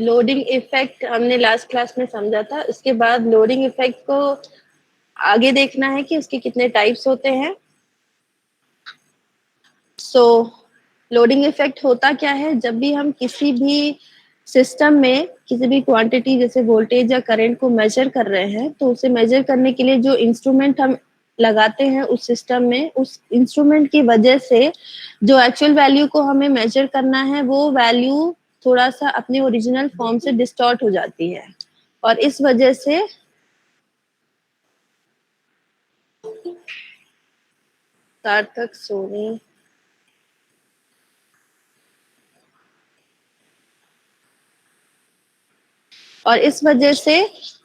Loading effect हमने last class में समझा था। उसके बाद लोडिंग इफेक्ट को आगे देखना है कि उसके कितने टाइप्स होते हैं। सो लोडिंग इफेक्ट होता क्या है, जब भी हम किसी भी सिस्टम में किसी भी क्वांटिटी जैसे वोल्टेज या करंट को मेजर कर रहे हैं, तो उसे मेजर करने के लिए जो इंस्ट्रूमेंट हम लगाते हैं उस सिस्टम में, उस इंस्ट्रूमेंट की वजह से जो एक्चुअल वैल्यू को हमें मेजर करना है वो वैल्यू थोड़ा सा अपने ओरिजिनल फॉर्म से डिस्टॉर्ट हो जाती है, और इस वजह से सार्थक सोनी और इस वजह से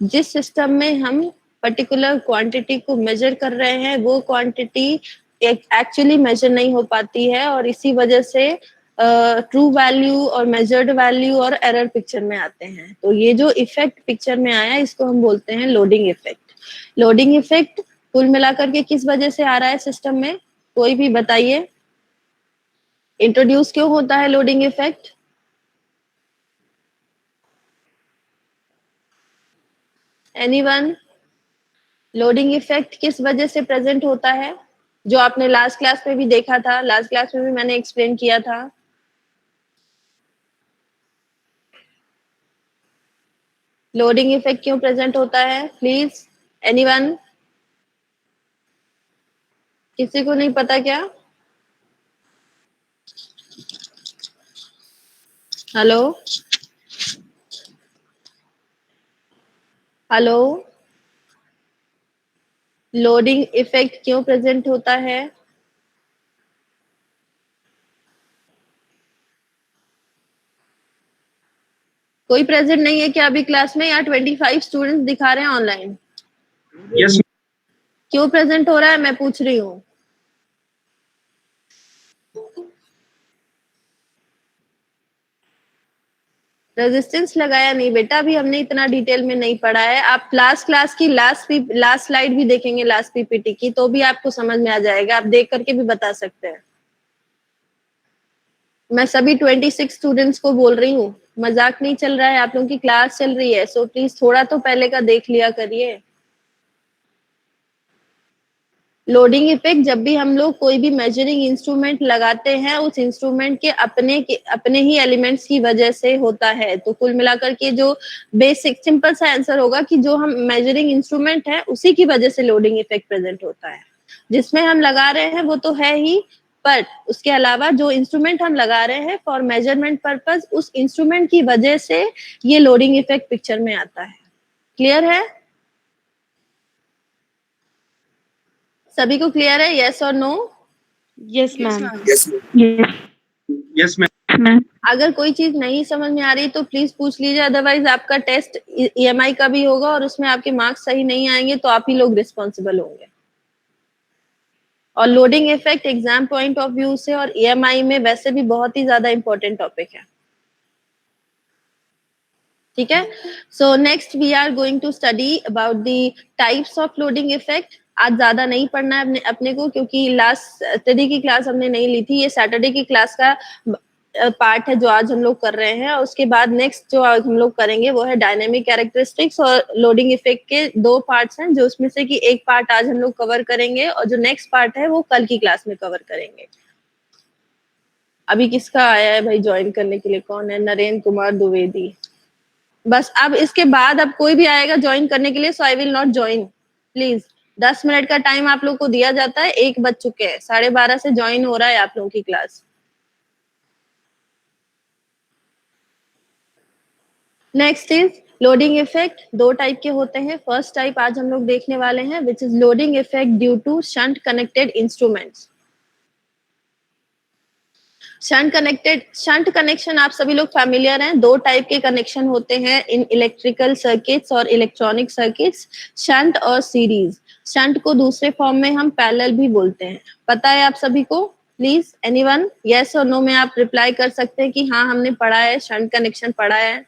जिस सिस्टम में हम पर्टिकुलर क्वांटिटी को मेजर कर रहे हैं वो क्वांटिटी एक्चुअली मेजर नहीं हो पाती है, और इसी वजह से ट्रू वैल्यू और मेजर्ड वैल्यू और एरर पिक्चर में आते हैं। तो ये जो इफेक्ट पिक्चर में आया इसको हम बोलते हैं लोडिंग इफेक्ट। लोडिंग इफेक्ट कुल मिलाकर के किस वजह से आ रहा है सिस्टम में, कोई भी बताइए। इंट्रोड्यूस क्यों होता है loading effect? Anyone? Loading effect किस वजह से प्रेजेंट होता है, जो आपने लास्ट क्लास में भी देखा था, लास्ट क्लास में भी मैंने एक्सप्लेन किया था। लोडिंग इफेक्ट क्यों प्रेजेंट होता है, प्लीज एनीवन? किसी को नहीं पता क्या? हेलो हेलो, लोडिंग इफेक्ट क्यों प्रेजेंट होता है? कोई प्रेजेंट नहीं है क्या अभी क्लास में, या 25 स्टूडेंट्स दिखा रहे हैं ऑनलाइन? यस। क्यों प्रेजेंट हो रहा है मैं पूछ रही हूँ। रेजिस्टेंस लगाया नहीं बेटा, अभी हमने इतना डिटेल में नहीं पढ़ा है। आप लास्ट क्लास की लास्ट स्लाइड भी देखेंगे, लास्ट पीपीटी की, तो भी आपको समझ में आ जाएगा, आप देख करके भी बता सकते हैं। मैं सभी 26 स्टूडेंट्स को बोल रही हूँ, मजाक नहीं चल रहा है, आप लोगों की क्लास चल रही है, सो प्लीज थोड़ा तो पहले का देख लिया करिए। लोडिंग इफेक्ट जब भी हम लोग कोई भी मेजरिंग इंस्ट्रूमेंट लगाते हैं उस इंस्ट्रूमेंट के अपने ही एलिमेंट्स की वजह से होता है। तो कुल मिलाकर के जो बेसिक सिंपल सा आंसर होगा कि जो हम मेजरिंग इंस्ट्रूमेंट है उसी की वजह से लोडिंग इफेक्ट प्रेजेंट होता है। जिसमें हम लगा रहे हैं वो तो है ही, पर उसके अलावा जो इंस्ट्रूमेंट हम लगा रहे हैं फॉर मेजरमेंट पर्पस, उस इंस्ट्रूमेंट की वजह से ये लोडिंग इफेक्ट पिक्चर में आता है। क्लियर है? सभी को क्लियर है, यस और नो? Yes ma'am. Yes ma'am. अगर कोई चीज नहीं समझ में आ रही तो प्लीज पूछ लीजिए, अदरवाइज आपका टेस्ट ईएमआई का भी होगा और उसमें आपके मार्क्स सही नहीं आएंगे तो आप ही लोग रिस्पॉन्सिबल होंगे। और loading effect exam point of view से और ईएमआई में वैसे भी बहुत ही ज्यादा इंपॉर्टेंट टॉपिक है। ठीक है, so next we are going to study about the types of loading effect. आज ज्यादा नहीं पढ़ना है अपने को, क्योंकि लास्ट सैटरडे की क्लास हमने नहीं ली थी, ये सैटरडे की क्लास का पार्ट है जो आज हम लोग कर रहे हैं। और उसके बाद नेक्स्ट जो आज हम लोग करेंगे वो है डायनेमिक कैरेक्टरिस्टिक्स और लोडिंग इफेक्ट के दो पार्ट्स हैं, जो उसमें से कि एक पार्ट आज हम लोग कवर करेंगे और जो नेक्स्ट पार्ट है वो कल की क्लास में कवर करेंगे। अभी किसका आया है भाई ज्वाइन करने के लिए, कौन है? नरेंद्र कुमार द्विवेदी। बस अब इसके बाद अब कोई भी आएगा ज्वाइन करने के लिए, so I will not join please. 10 minute का टाइम आप लोग को दिया जाता है, 1 बज चुके हैं, 12:30 से ज्वाइन हो रहा है आप लोगों की class. Next is loading effect. दो टाइप के होते हैं। फर्स्ट टाइप आज हम लोग देखने वाले हैं, which is loading effect due to shunt connected instruments. Shunt connection आप सभी लोग फैमिलियर हैं। दो टाइप के कनेक्शन होते हैं इन इलेक्ट्रिकल सर्किट्स और इलेक्ट्रॉनिक सर्किट्स, शंट और सीरीज। शंट को दूसरे फॉर्म में हम पैरेलल भी बोलते हैं। पता है आप सभी को? प्लीज एनीवन यस और नो में आप रिप्लाई कर सकते हैं कि हाँ हमने पढ़ा है, शंट कनेक्शन पढ़ा है।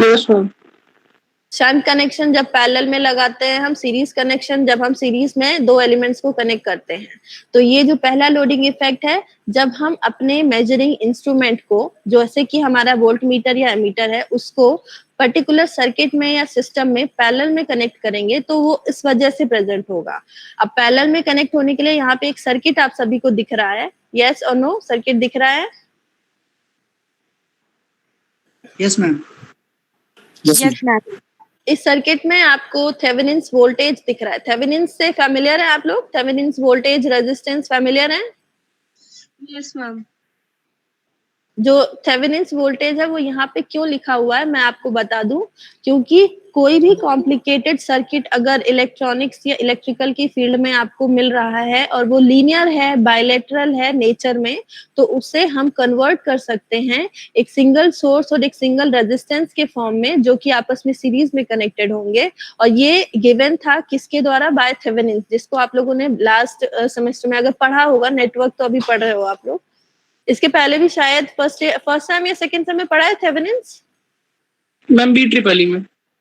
Yes ma'am. शंट कनेक्शन जब पैरेलल में लगाते हैं हम, सीरीज कनेक्शन जब हम सीरीज में दो एलिमेंट्स को कनेक्ट करते हैं। तो ये जो पहला लोडिंग इफेक्ट है, जब हम अपने मेजरिंग इंस्ट्रूमेंट को, जैसे कि हमारा वोल्ट मीटर या एमीटर है, उसको पर्टिकुलर सर्किट में या सिस्टम में पैरेलल में कनेक्ट करेंगे तो वो इस वजह से प्रेजेंट होगा। अब पैरेलल में कनेक्ट होने के लिए यहाँ पे एक सर्किट आप सभी को दिख रहा है, यस और नो, सर्किट दिख रहा है? Yes ma'am. Yes, ma'am. इस सर्किट में आपको थेवेनिन्स वोल्टेज दिख रहा है। थेवेनिन्स से फेमिलियर है आप लोग? थेवेनिन्स वोल्टेज रेजिस्टेंस फेमिलियर है? Yes, ma'am. जो थेवेनिन्स वोल्टेज है वो यहाँ पे क्यों लिखा हुआ है मैं आपको बता दूं, क्योंकि कोई भी कॉम्प्लिकेटेड सर्किट अगर इलेक्ट्रॉनिक्स या इलेक्ट्रिकल की फील्ड में आपको मिल रहा है और वो लीनियर है, बायलैटरल है नेचर में, तो उसे हम कन्वर्ट कर सकते हैं एक सिंगल सोर्स और एक सिंगल रेजिस्टेंस के फॉर्म में, जो कि आपस में सीरीज में कनेक्टेड होंगे। और ये गिवन था किसके द्वारा? बाय थेवेनिन्स, जिसको आप लोगों ने लास्ट सेमेस्टर में अगर पढ़ा होगा, नेटवर्क तो अभी पढ़ रहे हो आप लोग, इसके पहले भी शायद फर्स्ट टाइम या सेकंड टाइम में पढ़ा है Thevenin's? Ma'am B triple E में।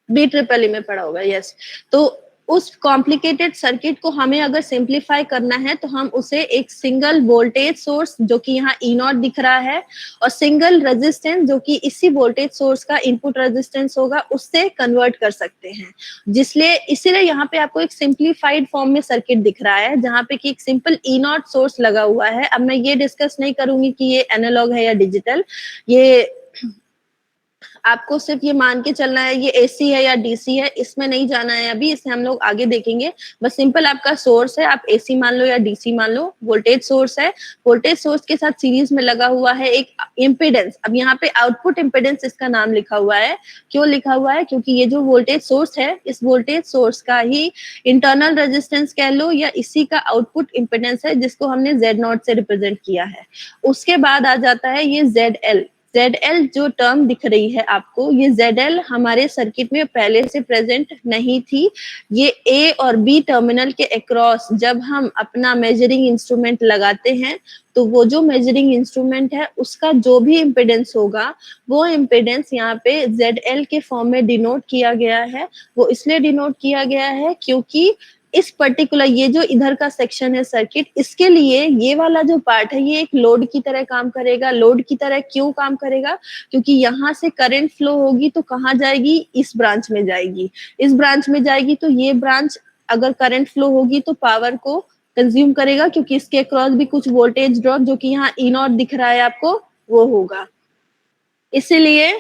बी ट्रिपल ई में पढ़ा होगा, यस। तो उस कॉम्प्लिकेटेड सर्किट को हमें अगर सिंप्लीफाई करना है तो हम उसे एक सिंगल वोल्टेज सोर्स, जो कि यहाँ ई नॉट दिख रहा है, और सिंगल रेजिस्टेंस जो कि इसी वोल्टेज सोर्स का इनपुट रेजिस्टेंस होगा, उससे कन्वर्ट कर सकते हैं। इसीलिए यहाँ पे आपको एक सिंप्लीफाइड फॉर्म में सर्किट दिख रहा है, जहाँ पे कि एक सिंपल ई नॉट सोर्स लगा हुआ है। अब मैं ये डिस्कस नहीं करूंगी कि ये एनालॉग है या डिजिटल, ये आपको सिर्फ ये मान के चलना है ये एसी है या डीसी है, इसमें नहीं जाना है अभी, इसे हम लोग आगे देखेंगे। बस सिंपल आपका सोर्स है, आप एसी मान लो या डीसी मान लो, वोल्टेज सोर्स है, वोल्टेज सोर्स के साथ सीरीज में लगा हुआ है एक इम्पिडेंस। अब यहाँ पे आउटपुट इम्पिडेंस इसका नाम लिखा हुआ है। क्यों लिखा हुआ है? क्योंकि ये जो वोल्टेज सोर्स है, इस वोल्टेज सोर्स का ही इंटरनल रेजिस्टेंस कह लो या इसी का आउटपुट इम्पिडेंस है, जिसको हमने Z0 से रिप्रेजेंट किया है। उसके बाद आ जाता है ये ZL। ZL जो टर्म दिख रही है आपको, ये ZL हमारे सर्किट में पहले से प्रेजेंट नहीं थी। ये A और B टर्मिनल के अक्रॉस जब हम अपना मेजरिंग इंस्ट्रूमेंट लगाते हैं, तो वो जो मेजरिंग इंस्ट्रूमेंट है उसका जो भी इम्पिडेंस होगा, वो इम्पिडेंस यहाँ पे ZL के फॉर्म में डिनोट किया गया है। वो इसलिए डिनोट किया गया है क्योंकि इस पर्टिकुलर ये जो इधर का सेक्शन है सर्किट, इसके लिए ये वाला जो पार्ट है ये एक लोड की तरह काम करेगा। लोड की तरह क्यों काम करेगा? क्योंकि यहाँ से करंट फ्लो होगी तो कहाँ जाएगी? इस ब्रांच में जाएगी। इस ब्रांच में जाएगी तो ये ब्रांच अगर करंट फ्लो होगी तो पावर को कंज्यूम करेगा, क्योंकि इसके अक्रॉस भी कुछ वोल्टेज ड्रॉप, जो कि यहाँ ई नॉट दिख रहा है आपको, वो होगा। इसीलिए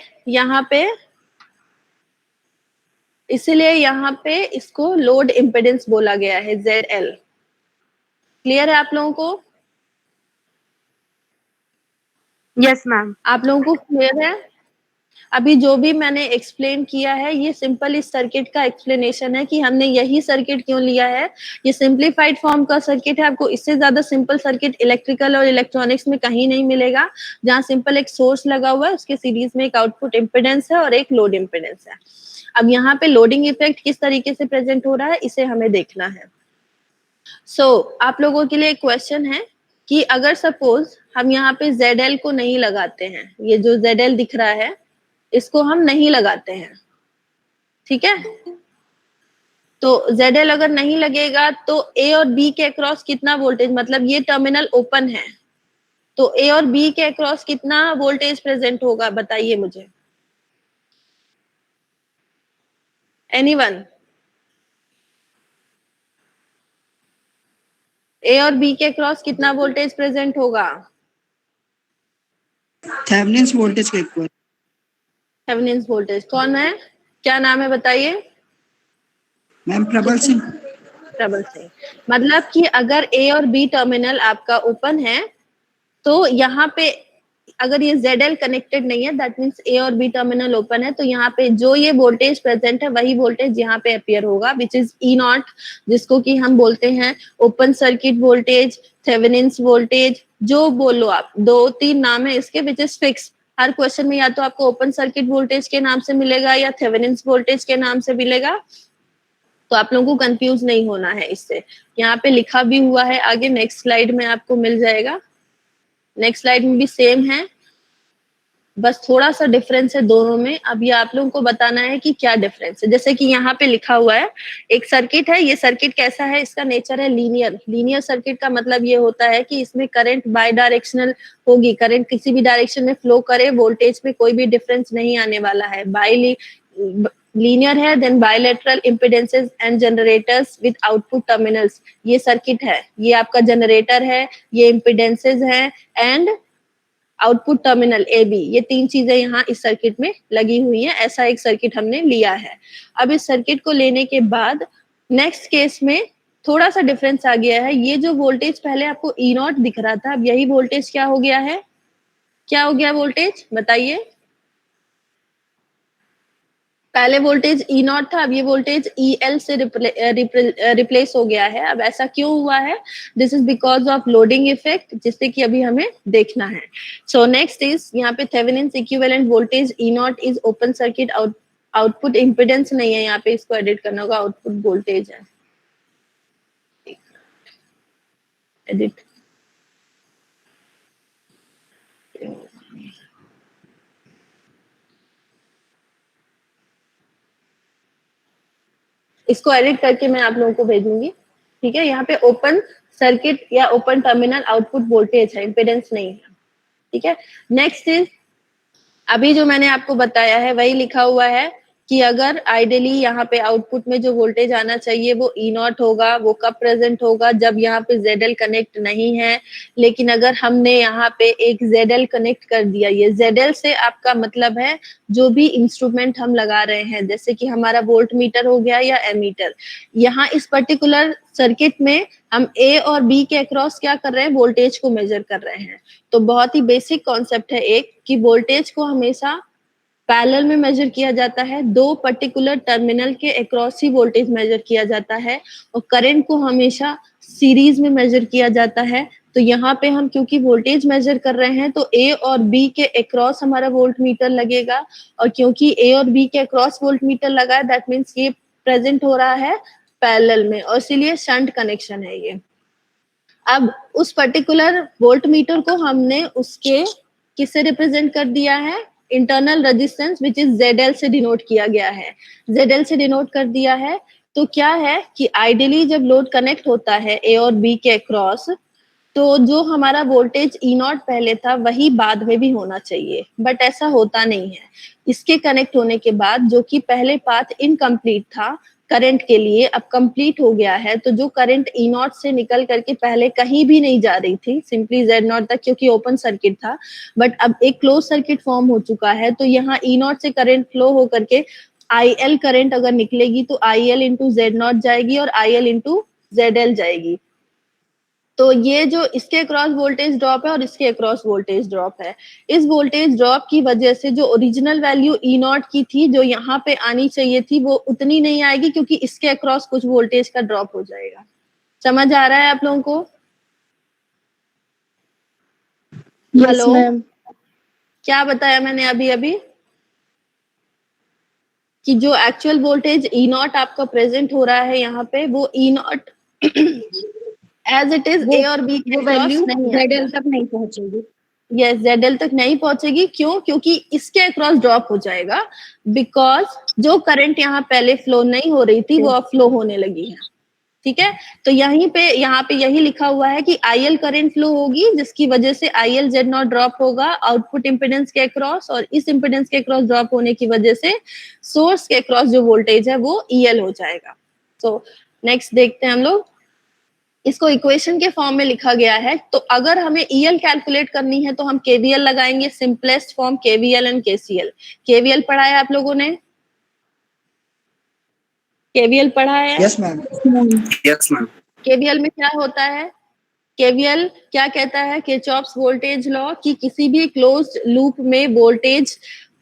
यहाँ पे इसको लोड इम्पिडेंस बोला गया है, ZL। क्लियर है आप लोगों को? Yes, ma'am. आप लोगों को क्लियर है? अभी जो भी मैंने एक्सप्लेन किया है, ये सिंपल इस सर्किट का एक्सप्लेनेशन है कि हमने यही सर्किट क्यों लिया है। ये सिंप्लीफाइड फॉर्म का सर्किट है, आपको इससे ज्यादा सिंपल सर्किट इलेक्ट्रिकल और इलेक्ट्रॉनिक्स में कहीं नहीं मिलेगा, जहाँ सिंपल एक सोर्स लगा हुआ है, उसके सीरीज में एक आउटपुट इम्पिडेंस है और एक लोड इम्पिडेंस है। अब यहाँ पे लोडिंग इफेक्ट किस तरीके से प्रेजेंट हो रहा है, इसे हमें देखना है। आप लोगों के लिए एक क्वेश्चन है कि अगर सपोज हम यहाँ पे ZL को नहीं लगाते हैं, ये जो ZL दिख रहा है इसको हम नहीं लगाते हैं, ठीक है? तो ZL अगर नहीं लगेगा तो A और B के अक्रॉस कितना वोल्टेज, मतलब ये टर्मिनल ओपन है, तो A और B के अक्रॉस कितना वोल्टेज प्रेजेंट होगा, बताइए मुझे। एनीवन? A और B के क्रॉस कितना वोल्टेज प्रेजेंट होगा? थेवेनिन्स वोल्टेज के इक्वल। थेवेनिन्स वोल्टेज कौन है, क्या नाम है बताइए? मैम प्रबल सिंह। प्रबल सिंह। मतलब कि अगर A और B टर्मिनल आपका ओपन है, तो यहाँ पे अगर ये ZL कनेक्टेड नहीं है, दैट मीन्स A और B टर्मिनल ओपन है, तो यहाँ पे जो ये वोल्टेज प्रेजेंट है वही वोल्टेज यहाँ पे अपीयर होगा, विच इज E नॉट, जिसको कि हम बोलते हैं open circuit voltage, Thevenin's voltage, जो बोलो आप, 2-3 नाम है इसके, which is fix. Her question में या तो आपको ओपन सर्किट वोल्टेज के नाम से मिलेगा या थेवेनिन्स वोल्टेज के नाम से मिलेगा, तो आप लोगों को कंफ्यूज नहीं होना है इससे। यहाँ पे लिखा भी हुआ है, आगे नेक्स्ट स्लाइड में आपको मिल जाएगा। नेक्स्ट स्लाइड में भी सेम है, बस थोड़ा सा डिफरेंस है दोनों में। अब ये आप लोगों को बताना है कि क्या डिफरेंस है। जैसे कि यहाँ पे लिखा हुआ है एक सर्किट है, ये सर्किट कैसा है, इसका नेचर है लीनियर। लीनियर सर्किट का मतलब ये होता है कि इसमें करंट बाय डायरेक्शनल होगी, करंट किसी भी डायरेक्शन में फ्लो करे, वोल्टेज में कोई भी डिफरेंस नहीं आने वाला है। लीनियर है, then bilateral impedances and generators with output terminals. ये सर्किट है, ये आपका जनरेटर है, ये इम्पीडेंसेस है and output terminal A B, ये तीन चीजें यहाँ इस सर्किट में लगी हुई है। ऐसा एक सर्किट हमने लिया है। अब इस सर्किट को लेने के बाद नेक्स्ट केस में थोड़ा सा डिफरेंस आ गया है। ये जो वोल्टेज पहले आपको ई नॉट दिख रहा था, अब यही वोल्टेज क्या हो गया है, क्या हो गया वोल्टेज बताइए। पहले वोल्टेज ई नॉट था, अब ये वोल्टेज ई एल से रिप्लेस हो गया है। अब ऐसा क्यों हुआ है, this is because of loading effect, जिससे कि अभी हमें देखना है। सो नेक्स्ट इज यहाँ पे Thevenin's equivalent voltage E not is open circuit, output impedance नहीं है, यहाँ पे इसको एडिट करना होगा, आउटपुट वोल्टेज है, एडिट। इसको एडिट करके मैं आप लोगों को भेजूंगी, ठीक है। यहाँ पे ओपन सर्किट या ओपन टर्मिनल आउटपुट वोल्टेज है, इम्पिडेंस नहीं है, ठीक है। नेक्स्ट इज अभी जो मैंने आपको बताया है वही लिखा हुआ है कि अगर आइडियली यहाँ पे आउटपुट में जो वोल्टेज आना चाहिए वो ई नॉट होगा, वो कब प्रेजेंट होगा, जब यहाँ पे ZL कनेक्ट नहीं है। लेकिन अगर हमने यहाँ पे एक ZL कनेक्ट कर दिया, ये ZL से आपका मतलब है जो भी इंस्ट्रूमेंट हम लगा रहे हैं, जैसे कि हमारा वोल्ट मीटर हो गया या एमीटर। यहाँ इस पर्टिकुलर सर्किट में हम A और B के अक्रॉस क्या कर रहे हैं, वोल्टेज को मेजर कर रहे हैं। तो बहुत ही बेसिक कॉन्सेप्ट है एक, कि वोल्टेज को हमेशा पैरेलल में मेजर किया जाता है, दो पर्टिकुलर टर्मिनल के अक्रॉस ही वोल्टेज मेजर किया जाता है, और करंट को हमेशा सीरीज में मेजर किया जाता है। तो यहाँ पे हम क्योंकि वोल्टेज मेजर कर रहे हैं तो A और B के अक्रॉस हमारा वोल्ट मीटर लगेगा, और क्योंकि A और B के अक्रॉस वोल्ट मीटर लगा है, दैट मीन्स ये प्रेजेंट हो रहा है पैरेलल में, और इसीलिए शंट कनेक्शन है ये। अब उस पर्टिकुलर वोल्ट मीटर को हमने उसके किससे रिप्रेजेंट कर दिया है, internal resistance which is ZL से डिनोट किया गया है, ZL से डिनोट कर दिया है। तो क्या है कि आइडियली जब लोड कनेक्ट होता है A और B के अक्रॉस, तो जो हमारा वोल्टेज ई नॉट पहले था वही बाद में भी होना चाहिए, बट ऐसा होता नहीं है। इसके कनेक्ट होने के बाद जो कि पहले पाथ इनकम्प्लीट था करंट के लिए, अब कंप्लीट हो गया है। तो जो करंट ई नॉट से निकल करके पहले कहीं भी नहीं जा रही थी, सिंपली Z नॉट तक, क्योंकि ओपन सर्किट था, बट अब एक क्लोज सर्किट फॉर्म हो चुका है। तो यहाँ ई नॉट से करंट फ्लो हो करके IL करंट अगर निकलेगी तो IL इंटू Z नॉट जाएगी और IL इंटू ZL जाएगी। तो ये जो इसके अक्रॉस वोल्टेज ड्रॉप है और इसके अक्रॉस वोल्टेज ड्रॉप है, इस वोल्टेज ड्रॉप की वजह से जो ओरिजिनल वैल्यू ई नॉट की थी, जो यहाँ पे आनी चाहिए थी, वो उतनी नहीं आएगी, क्योंकि इसके अक्रॉस कुछ वोल्टेज का ड्रॉप हो जाएगा। समझ आ रहा है आप लोगों को? हेलो, क्या बताया मैंने अभी अभी, कि जो एक्चुअल वोल्टेज ई नॉट आपका प्रेजेंट हो रहा है यहाँ पे, वो E naught as it is A और B के अक्रॉस नहीं है, ZL तक नहीं पहुंचेगी। यस ZL तक नहीं पहुंचेगी। क्यों? क्योंकि इसके अक्रॉस ड्रॉप हो जाएगा, बिकॉज जो करंट यहाँ पहले फ्लो नहीं हो रही थी वो अब फ्लो होने लगी है, ठीक है। तो यहाँ पे यही लिखा हुआ है कि IL करंट फ्लो होगी, जिसकी वजह से IL Z नॉट ड्रॉप होगा आउटपुट इम्पिडेंस के अक्रॉस, और इस इम्पिडेंस के अक्रॉस ड्रॉप होने की वजह से सोर्स के अक्रॉस जो वोल्टेज है वो EL हो जाएगा। तो नेक्स्ट देखते हैं हम लोग, इसको इक्वेशन के फॉर्म में लिखा गया है। तो अगर हमें EL कैलकुलेट करनी है तो हम KVL लगाएंगे, simplest form KVL and KCL। KVL पढ़ा है आप लोगों ने? KVL पढ़ा है? Yes ma'am. Yes ma'am. KVL में क्या होता है? KVL क्या कहता है, किरचॉफ्स वोल्टेज लॉ, कि किसी भी क्लोज्ड लूप में वोल्टेज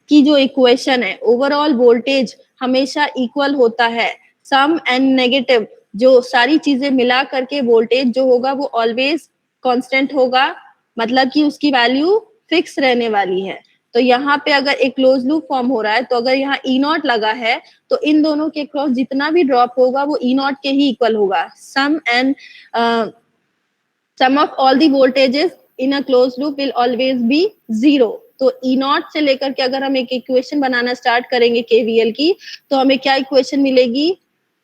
की जो इक्वेशन है, ओवरऑल वोल्टेज हमेशा इक्वल होता है, सम एंड नेगेटिव, जो सारी चीजें मिला करके वोल्टेज जो होगा वो ऑलवेज कांस्टेंट होगा, मतलब कि उसकी वैल्यू फिक्स रहने वाली है। तो यहाँ पे अगर एक क्लोज लूप फॉर्म हो रहा है, तो अगर यहाँ ई नॉट लगा है तो इन दोनों के क्रॉस जितना भी ड्रॉप होगा वो ई नॉट के ही इक्वल होगा। Sum of all the voltages in a closed loop will always be 0. तो ई नॉट से लेकर के अगर हम एक इक्वेशन बनाना स्टार्ट करेंगे केवीएल की, तो हमें क्या इक्वेशन मिलेगी?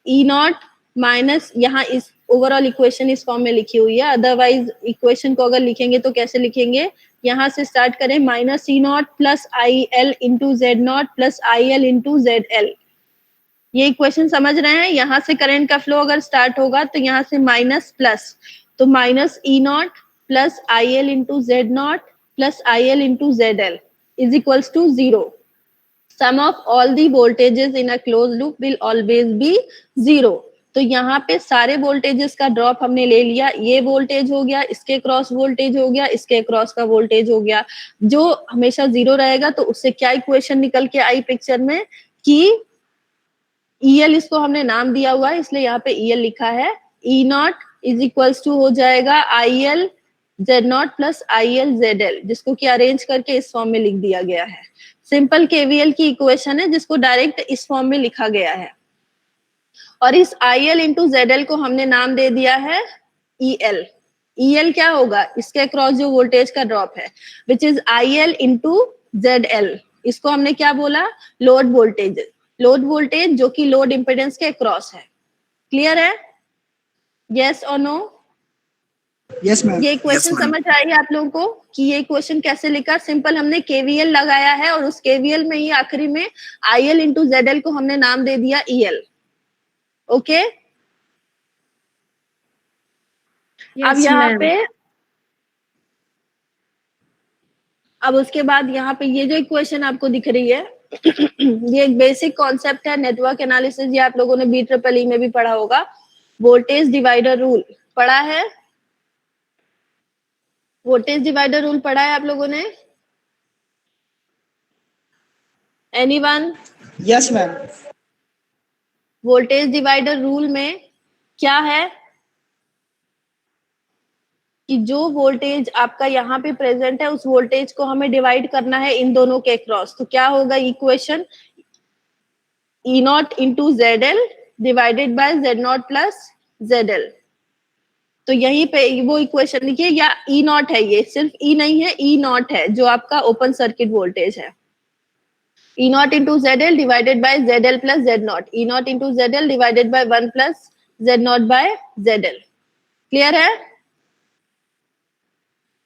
ई नॉट माइनस, यहाँ इस ओवरऑल इक्वेशन इस फॉर्म में लिखी हुई है, अदरवाइज इक्वेशन को अगर लिखेंगे तो कैसे लिखेंगे? यहाँ से स्टार्ट करें, minus E naught plus I L into Z naught plus I L into Z L. ये इक्वेशन समझ रहे हैं? यहाँ से करंट का फ्लो अगर स्टार्ट होगा तो यहाँ से माइनस प्लस, तो minus E naught plus I L into Z naught plus I L into Z L is equals to 0. Sum of all the voltages in a closed loop will always be 0. तो यहाँ पे सारे voltages का drop हमने ले लिया, ये voltage हो गया, इसके क्रॉस वोल्टेज हो गया, इसके क्रॉस का वोल्टेज हो गया, जो हमेशा 0 रहेगा। तो उससे क्या इक्वेशन निकल के आई पिक्चर में कि EL इसको हमने नाम दिया हुआ है, इसलिए यहाँ पे EL लिखा है। E naught is equals to हो जाएगा IL Z naught plus IL ZL, जिसको कि अरेंज करके इस फॉर्म में लिख दिया गया है। सिंपल केवीएल की इक्वेशन है जिसको डायरेक्ट इस फॉर्म में लिखा गया है, और इस IL इंटू ZL को हमने नाम दे दिया है EL। EL क्या होगा? इसके अक्रॉस जो वोल्टेज का ड्रॉप है, which is IL into ZL। इसको हमने क्या बोला? Load voltage. लोड वोल्टेज जो कि लोड इम्पिडेंस के अक्रॉस है। क्लियर है? यस और नो? Yes, ma'am. ये क्वेश्चन समझ आई आप लोगों को कि ये क्वेश्चन कैसे लिखा? सिंपल हमने केवीएल लगाया है और उस केवीएल में ही आखिरी में IL इंटू ZL को हमने नाम दे दिया EL। ओके? अब यहाँ पे, अब उसके बाद यहाँ पे ये जो इक्वेशन आपको दिख रही है ये एक बेसिक कॉन्सेप्ट है नेटवर्क एनालिसिस, ये आप लोगों ने BEEE में भी पढ़ा होगा। वोल्टेज डिवाइडर रूल पढ़ा है? वोल्टेज डिवाइडर रूल पढ़ा है आप लोगों ने? Anyone? Yes, ma'am. Voltage divider rule में क्या है कि जो वोल्टेज आपका यहाँ पे प्रेजेंट है उस वोल्टेज को हमें डिवाइड करना है इन दोनों के क्रॉस। तो क्या होगा equation? E naught into ZL divided bye Z naught plus ZL। तो यहीं पे वो इक्वेशन लिखिए, या E नॉट है, ये सिर्फ E नहीं है, E नॉट है जो आपका ओपन सर्किट वोल्टेज है। E naught into ZL divided by ZL plus Z naught. E naught into ZL divided by 1 plus Z naught by ZL। Clear है?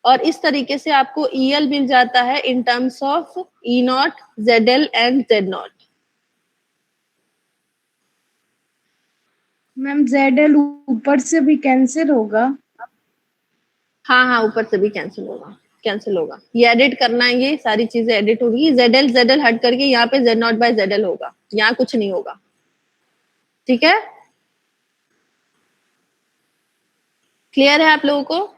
और इस तरीके से आपको EL मिल जाता है in terms of E not, ZL and Z not. Ma'am ZL ऊपर से भी कैंसिल होगा? हाँ हाँ, ऊपर से भी कैंसिल होगा, कैंसिल होगा। ये एडिट करना है, ये सारी चीजें एडिट होगी। ZL हट करके यहाँ पे Z नॉट बाय ZL होगा, यहाँ कुछ नहीं होगा। ठीक है? क्लियर है आप लोगों को?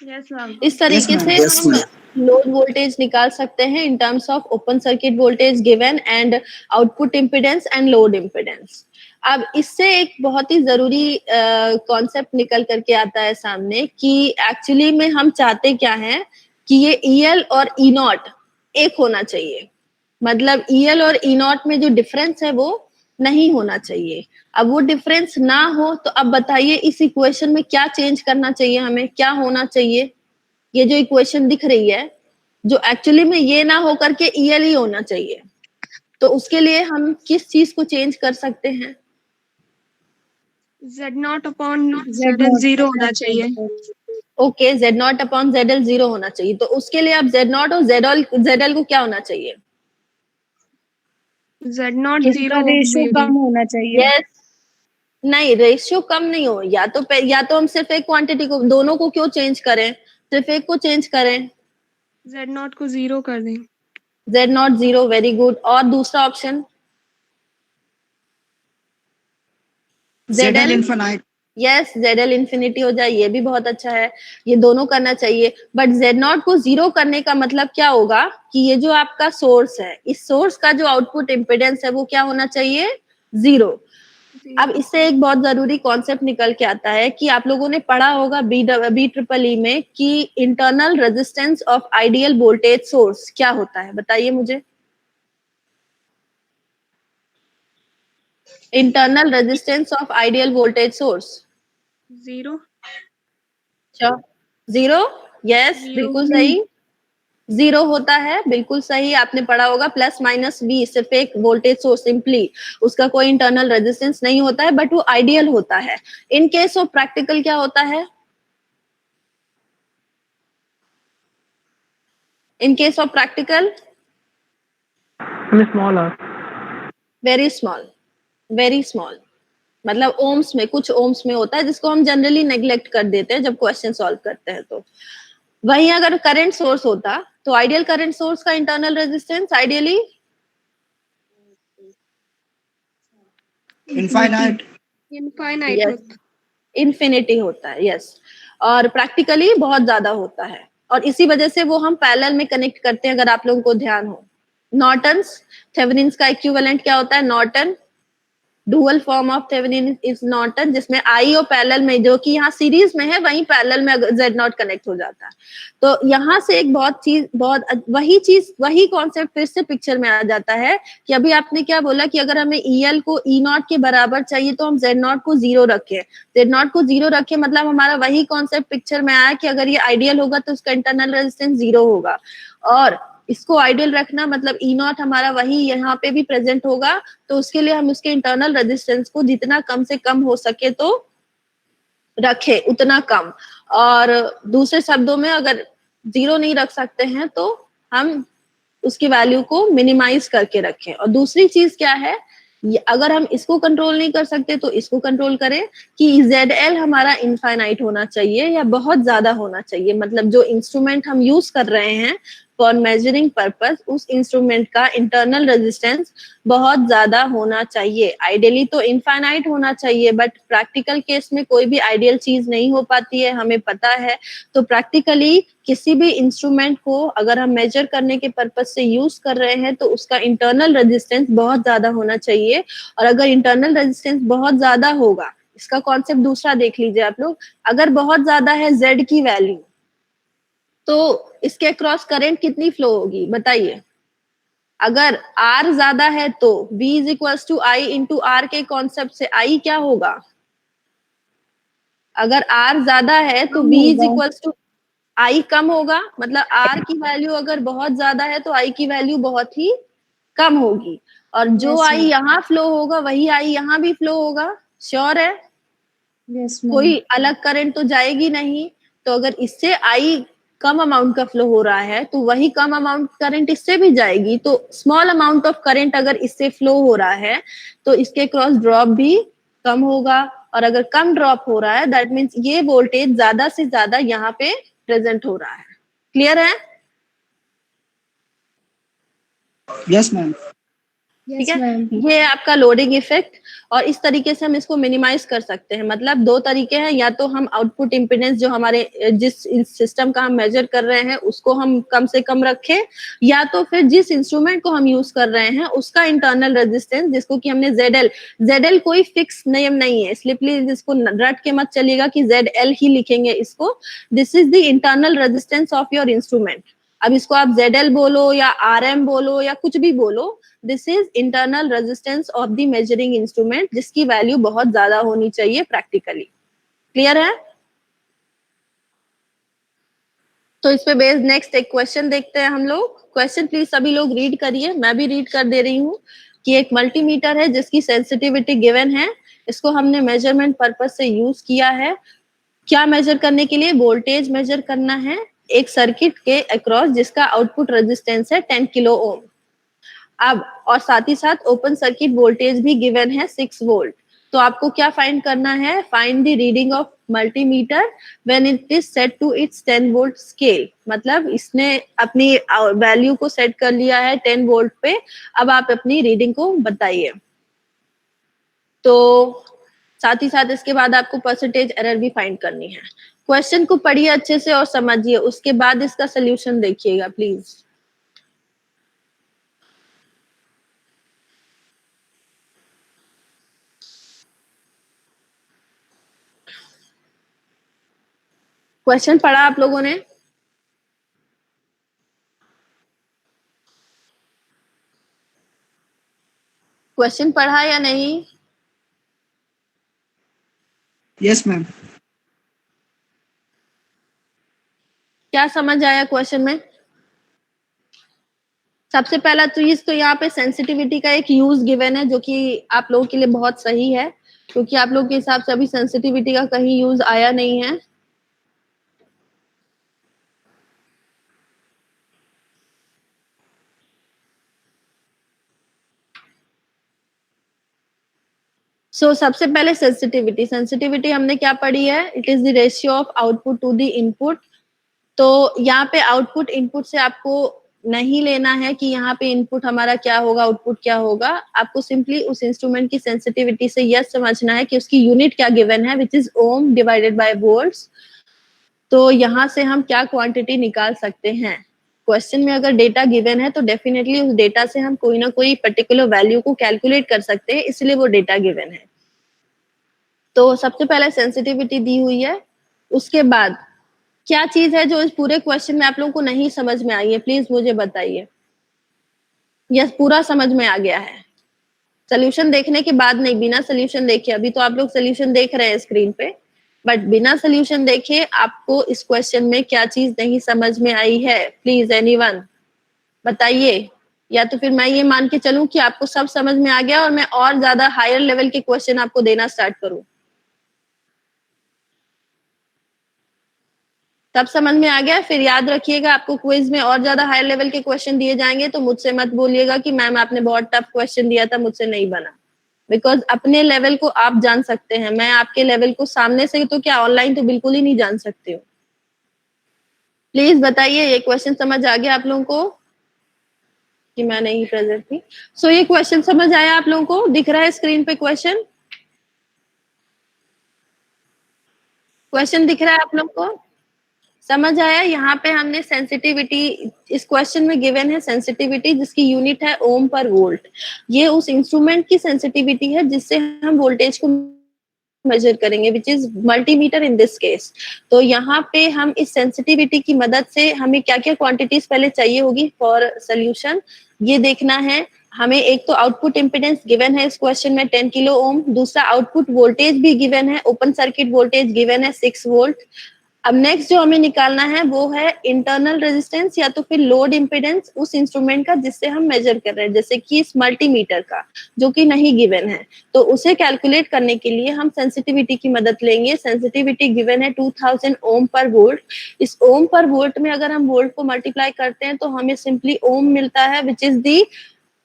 Yes ma'am. इस तरीके Yes, ma'am. से Yes, हम ma'am. लोड वोल्टेज निकाल सकते हैं in terms of open circuit voltage given and output impedance and load impedance. अब इससे एक बहुत ही जरूरी कॉन्सेप्ट निकल करके आता है सामने कि एक्चुअली में हम चाहते क्या हैं कि ये EL और E नॉट एक होना चाहिए। मतलब EL और E नॉट में जो डिफरेंस है वो नहीं होना चाहिए। अब वो डिफरेंस ना हो तो अब बताइए इस इक्वेशन में क्या चेंज करना चाहिए, हमें क्या होना चाहिए? ये जो इक्वेशन दिख रही है, जो एक्चुअली में ये ना हो करके EL ही होना चाहिए, तो उसके लिए हम किस चीज को चेंज कर सकते हैं? Z नॉट अपॉन ZL 0 होना चाहिए। Okay, Z not upon ZL 0 होना चाहिए। तो उसके लिए अब Z नॉट और ZL को क्या होना चाहिए? Z नॉट इसका 0 रेशियो कम होना चाहिए। यस, नहीं रेशियो कम नहीं हो, या तो हम सिर्फ एक क्वांटिटी को, दोनों को क्यों चेंज करें, सिर्फ एक को चेंज करें। Z नॉट को 0 कर दें। Z not 0, very good. और दूसरा option ZL infinite. Yes, ZL infinity हो जाए, ये भी बहुत अच्छा है। ये दोनों करना चाहिए, बट Z नॉट को 0 करने का मतलब क्या होगा कि ये जो आपका सोर्स है, इस सोर्स का जो आउटपुट इम्पिडेंस है वो क्या होना चाहिए? 0। अब इससे एक बहुत जरूरी कॉन्सेप्ट निकल के आता है कि आप लोगों ने पढ़ा होगा BEEE में कि internal resistance of ideal voltage source क्या होता है, बताइए मुझे। Internal resistance of ideal voltage source 0। 0। Yes, बिल्कुल सही। जीरो होता है, बिल्कुल सही, आपने पढ़ा होगा। प्लस माइनस वी सिर्फ एक वोल्टेज सोर्स, सिंपली उसका कोई इंटरनल रेजिस्टेंस नहीं होता है, बट वो आइडियल होता है। इन केस ऑफ प्रैक्टिकल क्या होता है? In case of practical small R. Very small, very small, मतलब ओम्स में, कुछ ओम्स में होता है, जिसको हम जनरली नेग्लेक्ट कर देते हैं जब क्वेश्चन सॉल्व करते हैं। तो वहीं अगर करंट सोर्स होता तो आइडियल करंट सोर्स का internal resistance ideally Infinite. Infinite yes, होता। इन्फिनिटी होता है, यस। और प्रैक्टिकली बहुत ज्यादा होता है, और इसी वजह से वो हम पैरेलल में कनेक्ट करते हैं, अगर आप लोगों को ध्यान हो। नॉर्टन्स, थेवेनिन्स का इक्विवेलेंट क्या होता है? Norton. Dual form of Thevenin is Norton, जिसमें आई और पैरेलल में, जो कि यहाँ सीरीज में है, वहीं पैरेलल में जेड नॉट कनेक्ट हो जाता है। तो यहाँ से एक वही चीज, वही कॉन्सेप्ट फिर से पिक्चर में आ जाता है कि अभी आपने क्या बोला कि अगर हमें ईएल को ई नॉट के बराबर चाहिए तो हम जेड नॉट को जीरो रखें। जेड नॉट को जीरो रखें मतलब हमारा वही कॉन्सेप्ट पिक्चर में आया कि अगर ये आइडियल होगा तो उसका इंटरनल रेजिस्टेंस जीरो होगा, और इसको आइडियल रखना मतलब ई नॉट हमारा वही यहाँ पे भी प्रेजेंट होगा, तो उसके लिए हम उसके इंटरनल रेजिस्टेंस को जितना कम से कम हो सके तो रखे, उतना कम। और दूसरे शब्दों में अगर जीरो नहीं रख सकते हैं तो हम उसकी वैल्यू को मिनिमाइज करके रखें। और दूसरी चीज क्या है, अगर हम इसको कंट्रोल नहीं कर सकते तो इसको कंट्रोल करें कि ZL हमारा इनफाइनाइट होना चाहिए या बहुत ज्यादा होना चाहिए, मतलब जो इंस्ट्रूमेंट हम यूज कर रहे हैं फॉर मेजरिंग पर्पस, उस इंस्ट्रूमेंट का इंटरनल रेजिस्टेंस बहुत ज्यादा होना चाहिए। आइडियली तो इनफाइनाइट होना चाहिए, बट प्रैक्टिकल केस में कोई भी आइडियल चीज नहीं हो पाती है, हमें पता है। तो प्रैक्टिकली किसी भी इंस्ट्रूमेंट को अगर हम मेजर करने के पर्पज से यूज कर रहे हैं तो उसका इंटरनल रेजिस्टेंस बहुत ज्यादा होना चाहिए। और अगर इंटरनल रेजिस्टेंस बहुत ज्यादा होगा, इसका कॉन्सेप्ट दूसरा देख लीजिए आप लोग, अगर बहुत ज्यादा है जेड की वैल्यू, तो इसके अक्रॉस करंट कितनी फ्लो होगी बताइए? अगर आर ज्यादा है तो V is equals to I into R के कॉन्सेप्ट से आई क्या होगा? अगर आर ज्यादा है तो V इज इक्वल्स टू आई कम होगा, मतलब आर की वैल्यू अगर बहुत ज्यादा है तो आई की वैल्यू बहुत ही कम होगी, और जो आई यहाँ फ्लो होगा वही आई यहाँ भी फ्लो होगा। श्योर है? यस कोई अलग करंट तो जाएगी नहीं। तो अगर इससे आई कम अमाउंट का फ्लो हो रहा है तो वही कम अमाउंट करंट इससे भी जाएगी, तो स्मॉल अमाउंट ऑफ करंट अगर इससे फ्लो हो रहा है तो इसके क्रॉस ड्रॉप भी कम होगा, और अगर कम ड्रॉप हो रहा है दैट मीन्स ये वोल्टेज ज्यादा से ज्यादा यहाँ पे प्रेजेंट हो रहा है। क्लियर है? Yes, ma'am. ठीक है, ये है आपका लोडिंग इफेक्ट, और इस तरीके से हम इसको मिनिमाइज कर सकते हैं। मतलब दो तरीके हैं, या तो हम आउटपुट इम्पीडेंस जो हमारे जिस सिस्टम का हम मेजर कर रहे हैं उसको हम कम से कम रखें, या तो फिर जिस इंस्ट्रूमेंट को हम यूज कर रहे हैं उसका इंटरनल रेजिस्टेंस, जिसको कि हमने ZL कोई फिक्स नियम नहीं है, इसलिए प्लीज इसको रट के मत चलिएगा कि ZL ही लिखेंगे इसको। This is the internal resistance of your instrument. अब इसको आप ZL बोलो या RM बोलो या कुछ भी बोलो, this is internal resistance of the measuring instrument, जिसकी वैल्यू बहुत ज्यादा होनी चाहिए प्रैक्टिकली। क्लियर है? तो इस पे बेस्ड नेक्स्ट एक क्वेश्चन देखते हैं हम लोग। क्वेश्चन प्लीज सभी लोग रीड करिए, मैं भी रीड कर दे रही हूँ। कि एक मल्टीमीटर है जिसकी सेंसिटिविटी गिवन है, इसको हमने मेजरमेंट पर्पज से यूज किया है। क्या मेजर करने के लिए? वोल्टेज मेजर करना है एक सर्किट के अक्रॉस जिसका आउटपुट रेजिस्टेंस है 10 किलो ओम। अब और साथ ही साथ ओपन सर्किट वोल्टेज भी गिवन है 6 वोल्ट। तो आपको क्या फाइंड करना है? Find the reading of multimeter when it is set to its 10 volt scale. मतलब इसने अपनी वैल्यू को सेट कर लिया है 10 वोल्ट पे, अब आप अपनी रीडिंग को बताइए। तो साथ ही साथ इसके बाद आपको परसेंटेज एरर भी फाइंड करनी है। क्वेश्चन को पढ़िए अच्छे से और समझिए, उसके बाद इसका सोल्यूशन देखिएगा प्लीज। क्वेश्चन पढ़ा आप लोगों ने? क्वेश्चन पढ़ा या नहीं? Yes, ma'am. क्या समझ आया क्वेश्चन में? सबसे पहला चीज तो यहाँ पे सेंसिटिविटी का एक यूज गिवन है जो कि आप लोगों के लिए बहुत सही है, क्योंकि आप लोगों के हिसाब से अभी सेंसिटिविटी का कहीं यूज आया नहीं है। सबसे पहले सेंसिटिविटी हमने क्या पढ़ी है? It is the ratio of output to the input. तो यहाँ पे आउटपुट इनपुट से आपको नहीं लेना है कि यहाँ पे इनपुट हमारा क्या होगा, आउटपुट क्या होगा। आपको सिंपली उस इंस्ट्रूमेंट की सेंसिटिविटी से यह समझना है कि उसकी यूनिट क्या गिवन है, which is ohm divided by volts. तो यहाँ से हम क्या क्वांटिटी निकाल सकते हैं? क्वेश्चन में अगर डेटा गिवन है तो डेफिनेटली उस डेटा से हम कोई ना कोई पर्टिकुलर वैल्यू को कैलकुलेट कर सकते हैं, इसलिए वो डेटा गिवन है। तो सबसे पहले सेंसिटिविटी दी हुई है। उसके बाद क्या चीज है जो इस पूरे क्वेश्चन में आप लोगों को नहीं समझ में आई है? प्लीज मुझे बताइए। यस, पूरा समझ में आ गया है। सोल्यूशन देखने के बाद नहीं, बिना सोल्यूशन देखे। अभी तो आप लोग सोल्यूशन देख रहे हैं स्क्रीन पे, बट बिना सोल्यूशन देखे आपको इस क्वेश्चन में क्या चीज नहीं समझ में आई है? प्लीज एनीवन बताइए, या तो फिर मैं ये मान के चलूं कि आपको सब समझ में आ गया और मैं और ज्यादा हायर लेवल के क्वेश्चन आपको देना स्टार्ट करूं। तब समझ में आ गया? फिर याद रखिएगा, आपको क्विज में और ज्यादा हाई लेवल के क्वेश्चन दिए जाएंगे तो मुझसे मत बोलिएगा कि मैम आपने बहुत टफ क्वेश्चन दिया था, मुझसे नहीं बना। बिकॉज अपने लेवल को आप जान सकते हैं, मैं आपके लेवल को सामने से तो क्या ऑनलाइन तो बिल्कुल ही नहीं जान सकती हूँ। प्लीज बताइए, ये क्वेश्चन समझ आ गया आप लोगों को कि मैं नहीं प्रेजेंट थी? ये क्वेश्चन समझ आया आप लोगों को? दिख रहा है स्क्रीन पे क्वेश्चन? क्वेश्चन दिख रहा है आप लोगों को? समझ आया? यहाँ पे हमने सेंसिटिविटी, इस क्वेश्चन में गिवन है सेंसिटिविटी जिसकी यूनिट है ओम पर वोल्ट। ये उस इंस्ट्रूमेंट की सेंसिटिविटी है जिससे हम वोल्टेज को मेजर करेंगे, which is multimeter in this case. तो यहाँ पे हम इस सेंसिटिविटी की मदद से हमें क्या क्या क्वांटिटीज पहले चाहिए होगी फॉर सोल्यूशन, ये देखना है हमें। एक तो आउटपुट इम्पिडेंस गिवन है इस क्वेश्चन में 10 किलो ओम, दूसरा आउटपुट वोल्टेज भी गिवन है, ओपन सर्किट वोल्टेज गिवन है 6 वोल्ट। अब नेक्स्ट जो हमें निकालना है वो है इंटरनल रेजिस्टेंस या तो फिर लोड इम्पिडेंस उस इंस्ट्रूमेंट का जिससे हम मेजर कर रहे हैं, जैसे कि इस मल्टीमीटर का, जो कि नहीं गिवन है। तो उसे कैलकुलेट करने के लिए हम सेंसिटिविटी की मदद लेंगे। सेंसिटिविटी गिवन है 2000 ओम पर वोल्ट। इस ओम पर वोल्ट में अगर हम वोल्ट को मल्टीप्लाई करते हैं तो हमें सिंपली ओम मिलता है, which is the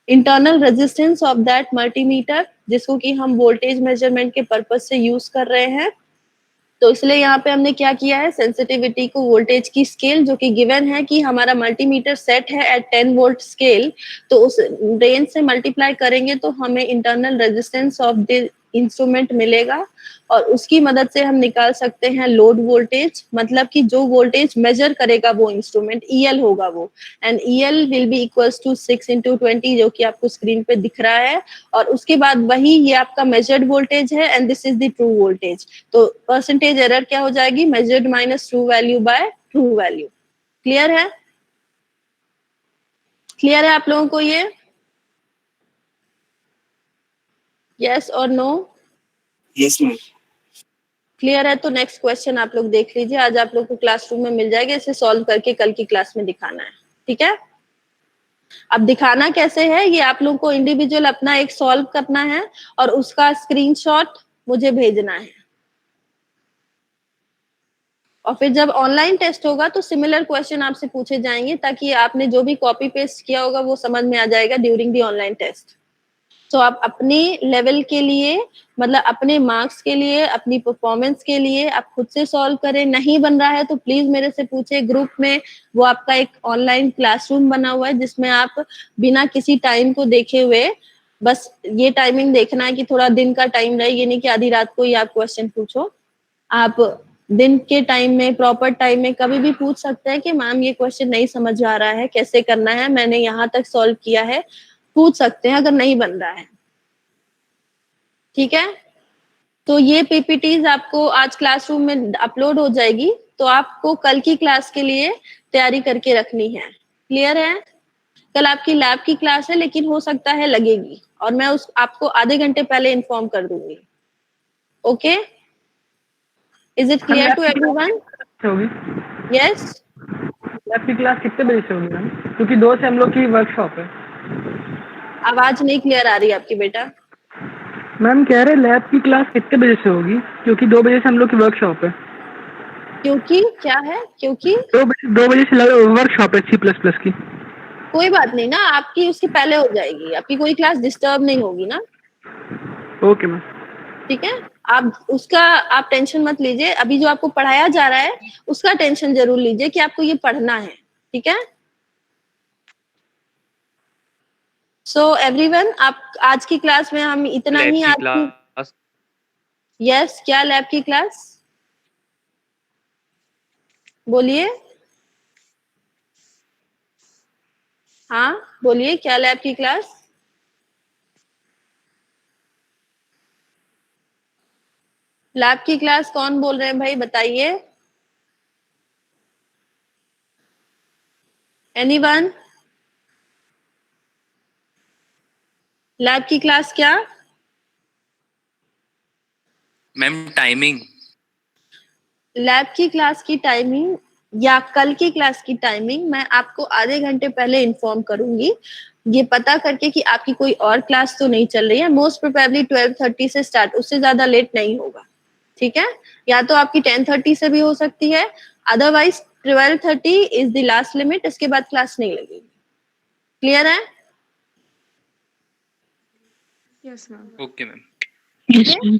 internal resistance of that multimeter, जिसको कि हम वोल्टेज मेजरमेंट के पर्पज से यूज कर रहे हैं। तो इसलिए यहाँ पे हमने क्या किया है, सेंसिटिविटी को वोल्टेज की स्केल जो कि गिवन है कि हमारा मल्टीमीटर सेट है एट 10 वोल्ट स्केल, तो उस रेंज से मल्टीप्लाई करेंगे तो हमें internal resistance of the instrument मिलेगा और उसकी मदद से हम निकाल सकते हैं लोड वोल्टेज, मतलब कि जो वोल्टेज मेजर करेगा वो इंस्ट्रूमेंट, ईएल होगा वो, and EL will be equals to 6 into 20 जो कि आपको स्क्रीन पे दिख रहा है। और उसके बाद वही ये आपका मेजर्ड वोल्टेज है and this is the true voltage. तो परसेंटेज एरर क्या हो जाएगी, measured minus true value by true value. Clear है? क्लियर है आप लोगों को ये? यस और नो? Yes ma'am. क्लियर है? तो नेक्स्ट क्वेश्चन आप लोग देख लीजिए, आज आप लोग को क्लासरूम में मिल जाएगा, इसे सॉल्व करके कल की क्लास में दिखाना है। ठीक है? अब दिखाना कैसे है ये आप लोग को इंडिविजुअल अपना एक सॉल्व करना है और उसका स्क्रीनशॉट मुझे भेजना है। और फिर जब ऑनलाइन टेस्ट होगा तो सिमिलर क्वेश्चन आपसे पूछे जाएंगे ताकि आपने जो भी कॉपी पेस्ट किया होगा वो समझ में आ जाएगा ड्यूरिंग दी ऑनलाइन टेस्ट। तो आप अपने लेवल के लिए, मतलब अपने मार्क्स के लिए, अपनी परफॉर्मेंस के लिए आप खुद से सॉल्व करें। नहीं बन रहा है तो प्लीज मेरे से पूछे ग्रुप में, वो आपका एक ऑनलाइन क्लासरूम बना हुआ है जिसमें आप बिना किसी टाइम को देखे हुए, बस ये टाइमिंग देखना है कि थोड़ा दिन का टाइम रहे, ये नहीं कि आधी रात को ही आप क्वेश्चन पूछो। आप दिन के टाइम में, प्रॉपर टाइम में कभी भी पूछ सकते हैं कि मैम ये क्वेश्चन नहीं समझ आ रहा है, कैसे करना है, मैंने यहाँ तक सॉल्व किया है, पूछ सकते हैं अगर नहीं बन रहा है। ठीक है? तो ये पीपीटीज आपको आज क्लासरूम में अपलोड हो जाएगी, तो आपको कल की क्लास के लिए तैयारी करके रखनी है। क्लियर है? कल आपकी लैब की क्लास है लेकिन हो सकता है लगेगी और मैं उस आपको आधे घंटे पहले इन्फॉर्म कर दूंगी। Okay? Is it clear to everyone? Yes? Lab की क्लास कितने बजे से होगी मैम? क्योंकि 2 से हम लोग की वर्कशॉप है। आवाज नहीं क्लियर आ रही आपकी बेटा। मैम कह रहे लैब की क्लास कितने बजे से होगी? क्योंकि 2 बजे से हम लोग की वर्कशॉप है। क्योंकि क्या है? क्योंकि 2 बजे से वर्कशॉप है C++ की। कोई बात नहीं ना, आपकी उसके पहले हो जाएगी, आपकी कोई क्लास डिस्टर्ब नहीं होगी ना। Okay ma'am. ठीक है, आप टेंशन मत लीजिए। अभी जो आपको पढ़ाया जा रहा है उसका टेंशन जरूर लीजिए कि आपको ये पढ़ना है। ठीक है, सो एवरीवन, आप आज की क्लास में हम इतना लैब ही की आज की क्लास यस, क्या लैब की क्लास बोलिए। हाँ बोलिए, क्या लैब की क्लास? लैब की क्लास कौन बोल रहे हैं भाई, बताइए। एनीवन? लैब की क्लास क्या? मैम टाइमिंग लैब की क्लास की टाइमिंग या कल की क्लास की टाइमिंग मैं आपको आधे घंटे पहले इन्फॉर्म करूंगी, ये पता करके कि आपकी कोई और क्लास तो नहीं चल रही है। मोस्ट प्रोबेबली 12:30 से स्टार्ट, उससे ज्यादा लेट नहीं होगा। ठीक है, या तो आपकी 10:30 से भी हो सकती है, otherwise 12:30 is the last limit, इसके बाद क्लास नहीं लगेगी। क्लियर है? Yes, ma'am. Okay ma'am.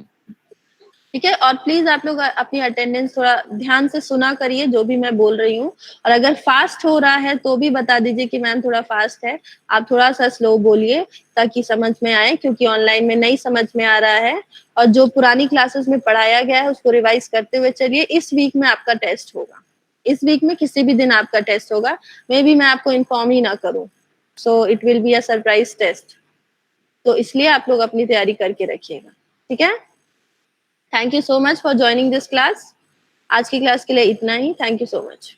ठीक है, और प्लीज आप लोग अपनी अटेंडेंस थोड़ा ध्यान से सुना करिए जो भी मैं बोल रही हूँ, और अगर फास्ट हो रहा है तो भी बता दीजिए कि मैम थोड़ा फास्ट है। आप थोड़ा सा स्लो बोलिए ताकि समझ में आए, क्योंकि ऑनलाइन में नहीं समझ में आ रहा है, और जो पुरानी क्लासेस में पढ़ाया गया है उसको रिवाइज करते हुए चलिए। इस वीक में आपका टेस्ट होगा, इस वीक में किसी भी दिन आपका टेस्ट होगा, मे बी मैं आपको इन्फॉर्म ही ना करूँ, so it will be a surprise test. तो इसलिए आप लोग अपनी तैयारी करके रखिएगा। ठीक है, thank you so much for joining this class. आज की क्लास के लिए इतना ही, थैंक यू सो मच।